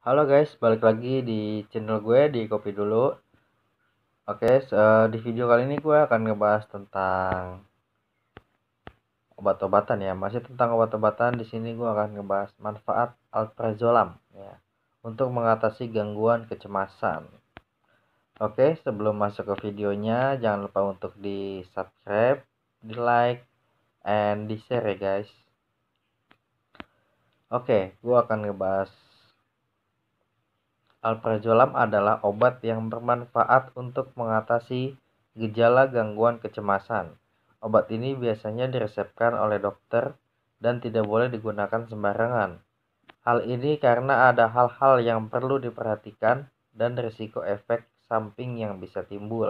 Halo guys, balik lagi di channel gue di Kopi Dulu. Oke, di video kali ini gue akan ngebahas tentang obat-obatan ya. Masih tentang obat-obatan. Di sini gue akan ngebahas manfaat alprazolam ya untuk mengatasi gangguan kecemasan. Oke, sebelum masuk ke videonya, jangan lupa untuk di subscribe, di like, and di share ya guys. Oke, gue akan ngebahas alprazolam adalah obat yang bermanfaat untuk mengatasi gejala gangguan kecemasan. Obat ini biasanya diresepkan oleh dokter dan tidak boleh digunakan sembarangan. Hal ini karena ada hal-hal yang perlu diperhatikan dan risiko efek samping yang bisa timbul.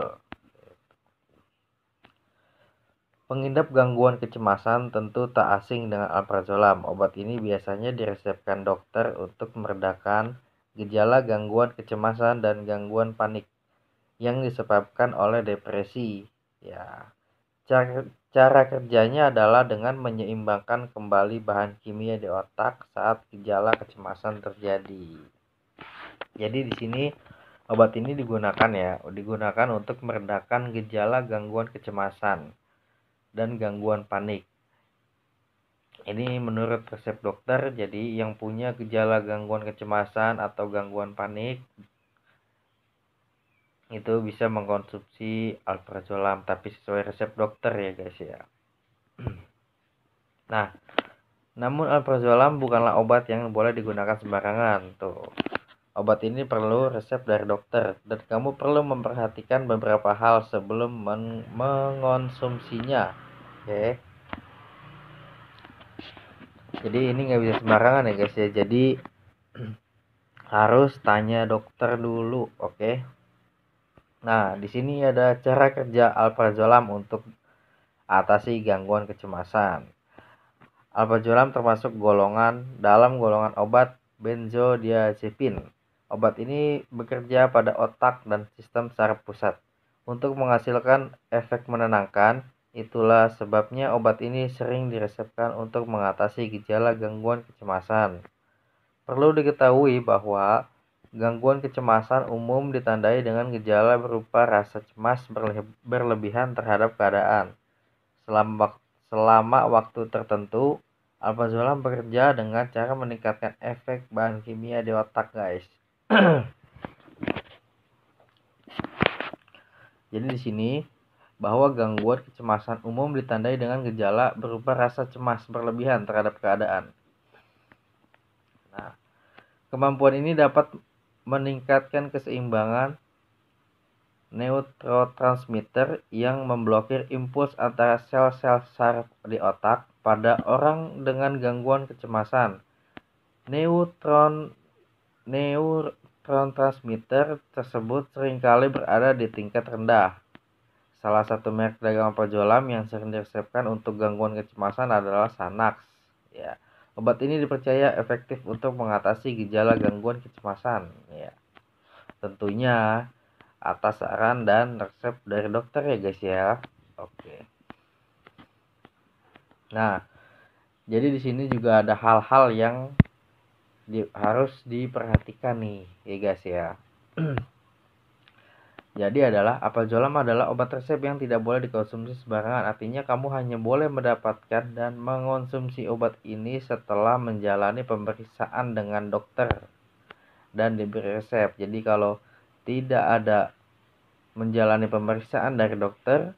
Pengidap gangguan kecemasan tentu tak asing dengan alprazolam. Obat ini biasanya diresepkan dokter untuk meredakan gejala gangguan kecemasan dan gangguan panik yang disebabkan oleh depresi. Ya, cara kerjanya adalah dengan menyeimbangkan kembali bahan kimia di otak saat gejala kecemasan terjadi. Jadi di sini obat ini digunakan untuk meredakan gejala gangguan kecemasan dan gangguan panik. Ini menurut resep dokter. Jadi yang punya gejala gangguan kecemasan atau gangguan panik itu bisa mengkonsumsi alprazolam, tapi sesuai resep dokter ya guys ya. Nah, namun alprazolam bukanlah obat yang boleh digunakan sembarangan tuh. Obat ini perlu resep dari dokter dan kamu perlu memperhatikan beberapa hal sebelum mengonsumsinya. Oke. Jadi ini nggak bisa sembarangan ya guys ya. Jadi harus tanya dokter dulu, oke? Nah, di sini ada cara kerja alprazolam untuk atasi gangguan kecemasan. Alprazolam termasuk dalam golongan obat benzodiazepin. Obat ini bekerja pada otak dan sistem saraf pusat untuk menghasilkan efek menenangkan. Itulah sebabnya obat ini sering diresepkan untuk mengatasi gejala gangguan kecemasan. Perlu diketahui bahwa gangguan kecemasan umum ditandai dengan gejala berupa rasa cemas berlebihan terhadap keadaan. Selama waktu tertentu, alprazolam bekerja dengan cara meningkatkan efek bahan kimia di otak, guys. Jadi di sini bahwa gangguan kecemasan umum ditandai dengan gejala berupa rasa cemas berlebihan terhadap keadaan. Nah, kemampuan ini dapat meningkatkan keseimbangan neurotransmitter yang memblokir impuls antara sel-sel saraf di otak. Pada orang dengan gangguan kecemasan, neurotransmitter tersebut seringkali berada di tingkat rendah. Salah satu merek dagang alprazolam yang sering diresepkan untuk gangguan kecemasan adalah Xanax. Ya, obat ini dipercaya efektif untuk mengatasi gejala gangguan kecemasan. Ya, tentunya atas saran dan resep dari dokter ya guys ya. Oke. Nah, jadi di sini juga ada hal-hal yang harus diperhatikan nih ya guys ya. Jadi alprazolam adalah obat resep yang tidak boleh dikonsumsi sembarangan. Artinya kamu hanya boleh mendapatkan dan mengonsumsi obat ini setelah menjalani pemeriksaan dengan dokter dan diberi resep. Jadi kalau tidak ada menjalani pemeriksaan dari dokter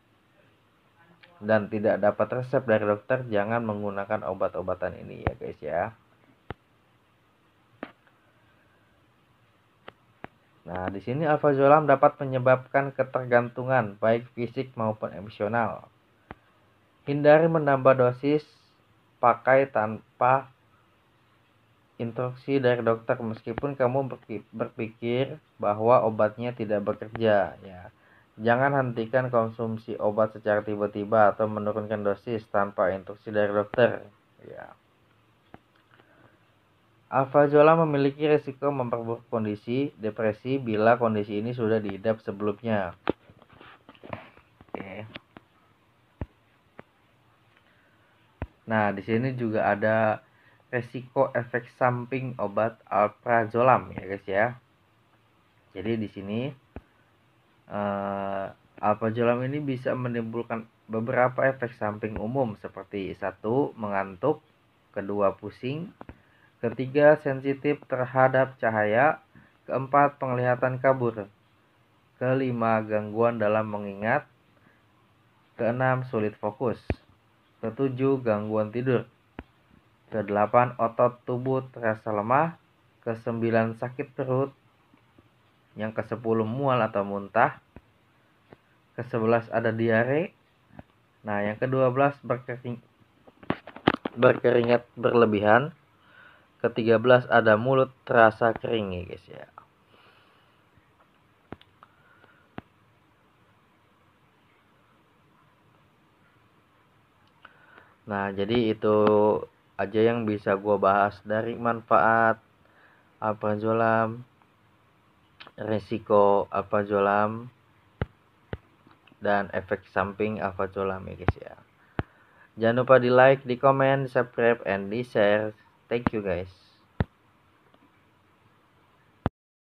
dan tidak dapat resep dari dokter, jangan menggunakan obat-obatan ini ya guys ya. Nah, di sini alprazolam dapat menyebabkan ketergantungan baik fisik maupun emosional. Hindari menambah dosis, pakai tanpa instruksi dari dokter meskipun kamu berpikir bahwa obatnya tidak bekerja ya. Jangan hentikan konsumsi obat secara tiba-tiba atau menurunkan dosis tanpa instruksi dari dokter ya. Alprazolam memiliki risiko memperburuk kondisi depresi bila kondisi ini sudah diidap sebelumnya. Oke. Nah, di sini juga ada resiko efek samping obat alprazolam ya guys ya. Jadi di sini alprazolam ini bisa menimbulkan beberapa efek samping umum seperti 1. Mengantuk, 2. Pusing, 3. Sensitif terhadap cahaya, 4. Penglihatan kabur, 5. Gangguan dalam mengingat, 6. Sulit fokus, 7. Gangguan tidur, 8. Otot tubuh terasa lemah, 9. Sakit perut, yang 10. Mual atau muntah, 11. Ada diare. Nah, yang 12. Berkeringat berlebihan, 13. Ada mulut terasa kering ya guys ya. Nah, jadi itu aja yang bisa gue bahas dari manfaat alprazolam, resiko alprazolam, dan efek samping alprazolam ya guys ya. Jangan lupa di like, di komen, di subscribe, and di share. Thank you guys.